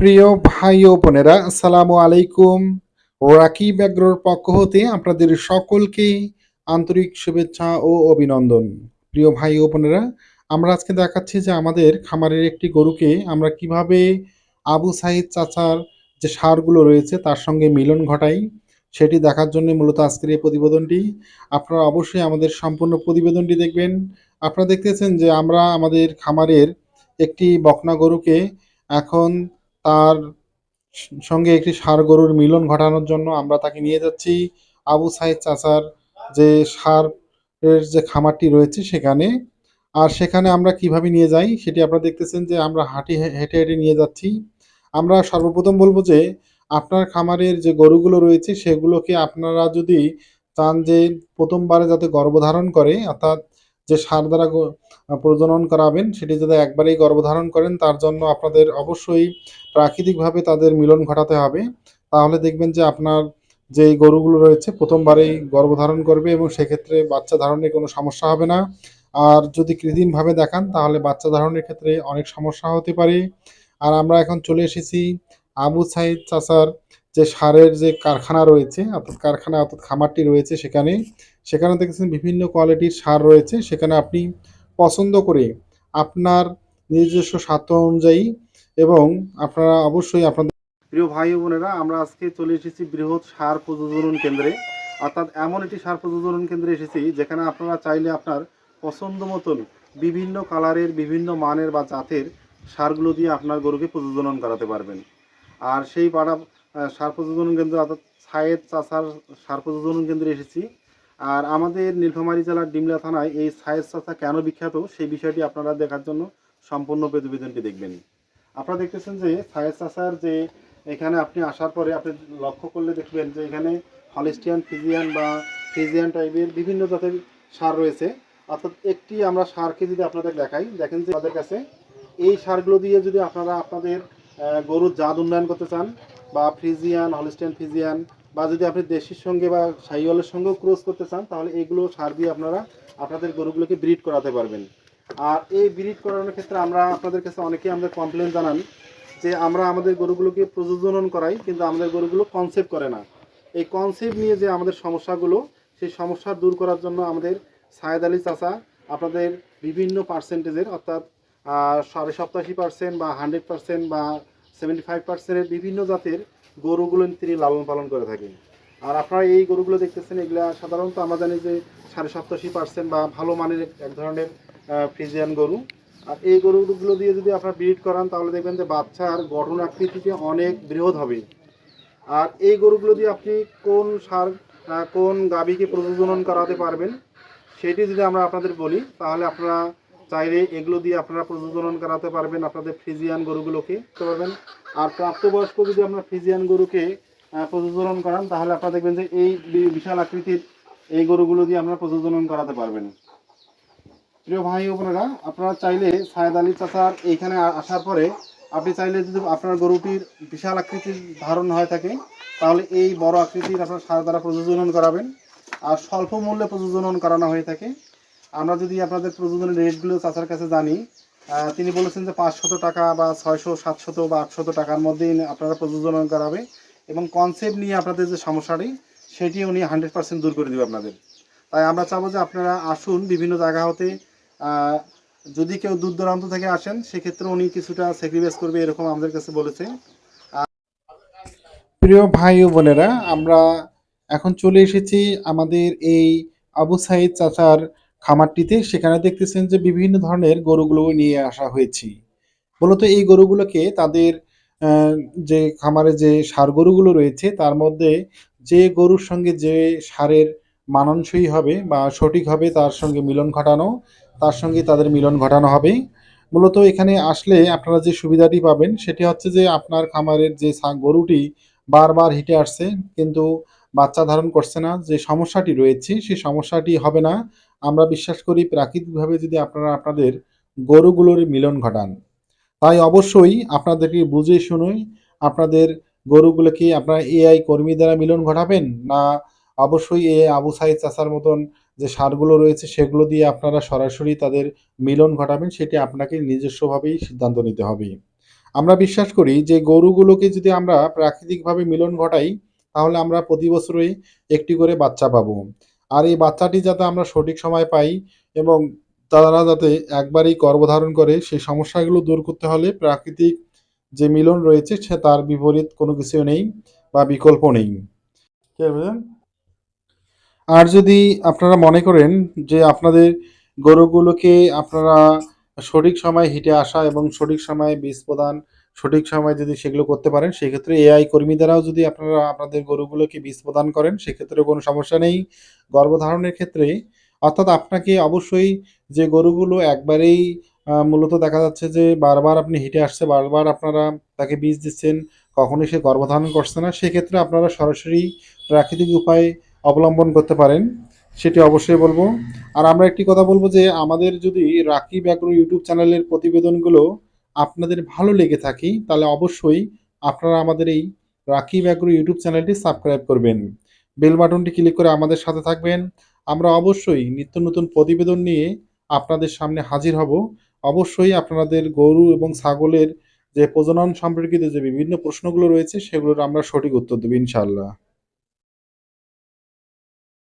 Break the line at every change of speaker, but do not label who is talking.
প্রিয় ভাই ও বোনেরা, আসসালামু আলাইকুম। রাকিব এগ্রোর পক্ষ হতে আপনাদের সকলকে আন্তরিক শুভেচ্ছা ও অভিনন্দন। প্রিয় ভাই ও বোনেরা, আমরা আজকে দেখাচ্ছি যে আমাদের খামারের একটি গরুকে আমরা কিভাবে আবু সাইদ চাচার যে সারগুলো রয়েছে তার সঙ্গে মিলন ঘটাই, সেটি দেখার জন্য মূলত আজকের এই প্রতিবেদনটি। আপনারা অবশ্যই আমাদের সম্পূর্ণ প্রতিবেদনটি দেখবেন। আপনারা দেখতেছেন যে আমরা আমাদের খামারের একটি বকনা গরুকে এখন তার সঙ্গে একটি ষাঁড় গরুর মিলন ঘটানোর জন্য আমরা তাকে নিয়ে যাচ্ছি আবু সাইদ চাচার যে ষাঁড়ের যে খামারটি রয়েছে সেখানে। আর সেখানে আমরা কিভাবে নিয়ে যাই সেটি আপনারা দেখতেছেন যে আমরা হেঁটে হেঁটে নিয়ে যাচ্ছি। আমরা সর্বপ্রথম বলবো যে আপনার খামারের যে গরুগুলো রয়েছে সেগুলোকে আপনারা যদি চান যে প্রথমবারে যাতে গর্ভধারণ করে, অর্থাৎ যে ষাঁড় দ্বারা প্রজনন করাবেন সেটি যাতে একবারেই গর্ভধারণ করেন, তার জন্য আপনাদের অবশ্যই প্রাকৃতিকভাবে তাদের মিলন ঘটাতে হবে। তাহলে দেখবেন যে আপনার যেই গরুগুলো রয়েছে প্রথমবারেই গর্ভধারণ করবে এবং সেক্ষেত্রে বাচ্চা ধারণে কোনো সমস্যা হবে না। আর যদি কৃত্রিমভাবে দেখান তাহলে বাচ্চা ধারণের ক্ষেত্রে অনেক সমস্যা হতে পারে। আর আমরা এখন চলে এসেছি আবু সাইদ চাচার যে সারের যে কারখানা রয়েছে, অর্থাৎ খামারটি রয়েছে সেখানে। সেখানে দেখেছেন বিভিন্ন কোয়ালিটির সার রয়েছে, সেখানে আপনি পছন্দ করে আপনার নিজস্ব স্বার্থ অনুযায়ী এবং আপনারা অবশ্যই আপনাদের প্রিয় ভাই ও বোনেরা, আমরা আজকে চলে এসেছি বৃহৎ সার প্রজনন কেন্দ্রে। অর্থাৎ এমন একটি সার প্রজনন কেন্দ্রে এসেছি যেখানে আপনারা চাইলে আপনার পছন্দ মতন বিভিন্ন কালারের, বিভিন্ন মানের বা জাতের সারগুলো দিয়ে আপনার গরুকে প্রজনন করাতে পারবেন। আর সেই সার প্রজনন কেন্দ্র অর্থাৎ সায়েদ চাচার সার প্রজনন কেন্দ্রে এসেছি। আর আমাদের নীলফামারী জেলার ডিমলা থানায় এই সায়েদ চাচা কেন বিখ্যাত সেই বিষয়টি আপনারা দেখার জন্য সম্পূর্ণ প্রতিবেদনটি দেখবেন। আপনারা দেখতেছেন যে সায়েদ চাচার যে এখানে আপনি আসার পরে আপনি লক্ষ্য করলে দেখবেন যে এখানে হলিস্টিয়ান ফ্রিজিয়ান বা ফ্রিজিয়ান টাইপের বিভিন্ন জাতের সার রয়েছে। অর্থাৎ একটি আমরা সারকে যদি আপনাদের দেখাই, দেখেন যে আমাদের কাছে এই সারগুলো দিয়ে যদি আপনারা আপনাদের গরুর জাত উন্নয়ন করতে চান বা ফ্রিজিয়ান, হলিস্টিয়ান ফ্রিজিয়ান, বা যদি আপনি দেশির সঙ্গে বা শাহিওয়ালের সঙ্গেও ক্রস করতে চান তাহলে এইগুলো সার দিয়ে আপনারা আপনাদের গরুগুলোকে ব্রিড করাতে পারবেন। আর এই ব্রিড করানোর ক্ষেত্রে আমরা আপনাদের কাছে অনেকেই আমাদের কমপ্লেন জানান যে আমরা আমাদের গরুগুলোকে প্রজনন করাই কিন্তু আমাদের গরুগুলো কনসেপ্ট করে না। এই কনসেপ্ট নিয়ে যে আমাদের সমস্যাগুলো, সেই সমস্যা দূর করার জন্য আমাদের সায়েদ আলী চাচা আপনাদের বিভিন্ন পার্সেন্টেজের, অর্থাৎ 87% বা 100% বা 75%-এর বিভিন্ন জাতের গরুগুলো তিনি লালন পালন করে থাকেন। আর আপনারা এই গরুগুলো দেখতেছেন, এগুলা সাধারণত আমরা জানি যে 87% বা ভালো মানের এক ধরনের ফ্রিজিয়ান গরু। আর এই গরুগুলো দিয়ে যদি আপনারা ব্রিড করান তাহলে দেখবেন যে বাচ্চার গঠন আকৃতিতে অনেক বৃহৎ হবে। আর এই গরুগুলো দিয়ে আপনি কোন গাভীকে প্রজনন করাতে পারবেন সেটি যদি আমরা আপনাদের বলি তাহলে আপনারা চাইলে এগুলো দিয়ে আপনারা প্রজনন করাতে পারবেন আপনাদের ফ্রিজিয়ান গরুগুলোকে করতে পারবেন। আর প্রাপ্তবয়স্ক যদি আপনার ফ্রিজিয়ান গরুকে প্রজনন করান তাহলে আপনারা দেখবেন যে এই বিশাল আকৃতির এই গরুগুলো দিয়ে আপনারা প্রজনন করাতে পারবেন। প্রিয় ভাই ও বোনেরা, আপনারা চাইলে সায়েদ আলী চাচার এইখানে আসার পরে আপনি চাইলে যদি আপনার গরুটির বিশাল আকৃতির ধারণ হয় থাকে তাহলে এই বড় আকৃতির আপনার সার দ্বারা প্রজনন করাবেন। আর স্বল্প মূল্যে প্রজনন করানো হয়ে থাকে। আমরা যদি আপনাদের প্রজননের রেটগুলো চাচার কাছে জানি, তিনি বলেছেন যে 500 টাকা বা 600, 700 বা 800 টাকার মধ্যেই আপনারা প্রজনন করাবে এবং কনসেপ্ট নিয়ে আপনাদের যে সমস্যাটি সেটি উনি 100% দূর করে দেবে আপনাদের। তাই আমরা চাবো যে আপনারা আসুন বিভিন্ন জায়গা হতে। যদি কেউ দূর দূরান্ত থেকে আসেন সেক্ষেত্রে উনি কিছুটা স্যাক্রিফাইস করবে এরকম আমাদের কাছে বলেছে। প্রিয় ভাই ও বোনেরা, আমরা এখন চলে এসেছি আমাদের এই আবু সাইদ চাচার খামারটিতে। সেখানে দেখতেছেন যে বিভিন্ন ধরনের গরুগুলো নিয়ে আসা হয়েছে। মূলত এই গরুগুলোকে তাদের আহ, যে খামারে যে ষাঁড় গরুগুলো রয়েছে তার মধ্যে যে গরুর সঙ্গে যে ষাঁড়ের মানানসই হবে বা সঠিক হবে তার সঙ্গে মিলন ঘটানো, তার সঙ্গে তাদের মিলন ঘটানো হবে। মূলত এখানে আসলে আপনারা যে সুবিধাটি পাবেন সেটি হচ্ছে যে আপনার খামারের যে গরুটি বারবার হিটে আসছে কিন্তু বাচ্চা ধারণ করছে না, যে সমস্যাটি রয়েছে সেই সমস্যাটি হবে না। আমরা বিশ্বাস করি প্রাকৃতিকভাবে যদি আপনারা আপনাদের গরুগুলোর মিলন ঘটান। তাই অবশ্যই আপনাদেরকে বুঝে শুনে আপনাদের গরুগুলোকে আপনারা এআই কর্মী দ্বারা মিলন ঘটাবেন, না অবশ্যই আবু সাইদ চাচার মতন যে সারগুলো রয়েছে সেগুলো দিয়ে আপনারা সরাসরি তাদের মিলন ঘটাবেন, সেটি আপনাকে নিজস্বভাবেই সিদ্ধান্ত নিতে হবে। আমরা বিশ্বাস করি যে গরুগুলোকে যদি আমরা প্রাকৃতিকভাবে মিলন ঘটাই, তাহলে আমরা প্রতি বছরই একটি করে বাচ্চা পাবো। আর এই বাচ্চাটি যাতে আমরা সঠিক সময় পাই এবং তারা যাতে একবারেই গর্ভধারণ করে, সেই সমস্যাগুলো দূর করতে হলে প্রাকৃতিক যে মিলন রয়েছে সে তার বিপরীত কোনো কিছু নেই বা বিকল্প নেই। কি বুঝলেন? আর যদি আপনারা মনে করেন যে আপনাদের গরুগুলোকে আপনারা সঠিক সময়ে হিটে আসা এবং সঠিক সময়ে বীজ প্রদান, সঠিক সময়ে যদি সেগুলো করতে পারেন, সেক্ষেত্রে এআই কর্মী দ্বারাও যদি আপনারা আপনাদের গরুগুলোকে বীজ প্রদান করেন, সেক্ষেত্রেও কোনো সমস্যা নেই। গর্ভধারণের ক্ষেত্রে অর্থাৎ আপনাকে অবশ্যই যে গরুগুলো একবারেই মূলত দেখা যাচ্ছে যে বারবার আপনি হিটে আসছে, বারবার আপনারা তাকে বীজ দিচ্ছেন, কখনোই সে গর্ভধারণ করছে না, সেক্ষেত্রে আপনারা সরাসরি প্রাকৃতিক উপায় অবলম্বন করতে পারেন, সেটি অবশ্যই বলবো। আর আমরা একটি কথা বলবো যে আমাদের যদি রাকিব অ্যাগ্রো ইউটিউব চ্যানেলের প্রতিবেদনগুলো আপনাদের ভালো লেগে থাকে, তাহলে অবশ্যই আপনারা আমাদের এই রাকিব অ্যাগ্রো ইউটিউব চ্যানেলটি সাবস্ক্রাইব করবেন, বেল বাটনটি ক্লিক করে আমাদের সাথে থাকবেন। আমরা অবশ্যই নিত্য নতুন প্রতিবেদন নিয়ে আপনাদের সামনে হাজির হব। অবশ্যই আপনাদের গরু এবং ছাগলের যে প্রজনন সম্পর্কিত যে বিভিন্ন প্রশ্নগুলো রয়েছে সেগুলোর আমরা সঠিক উত্তর দেবো ইনশাআল্লাহ।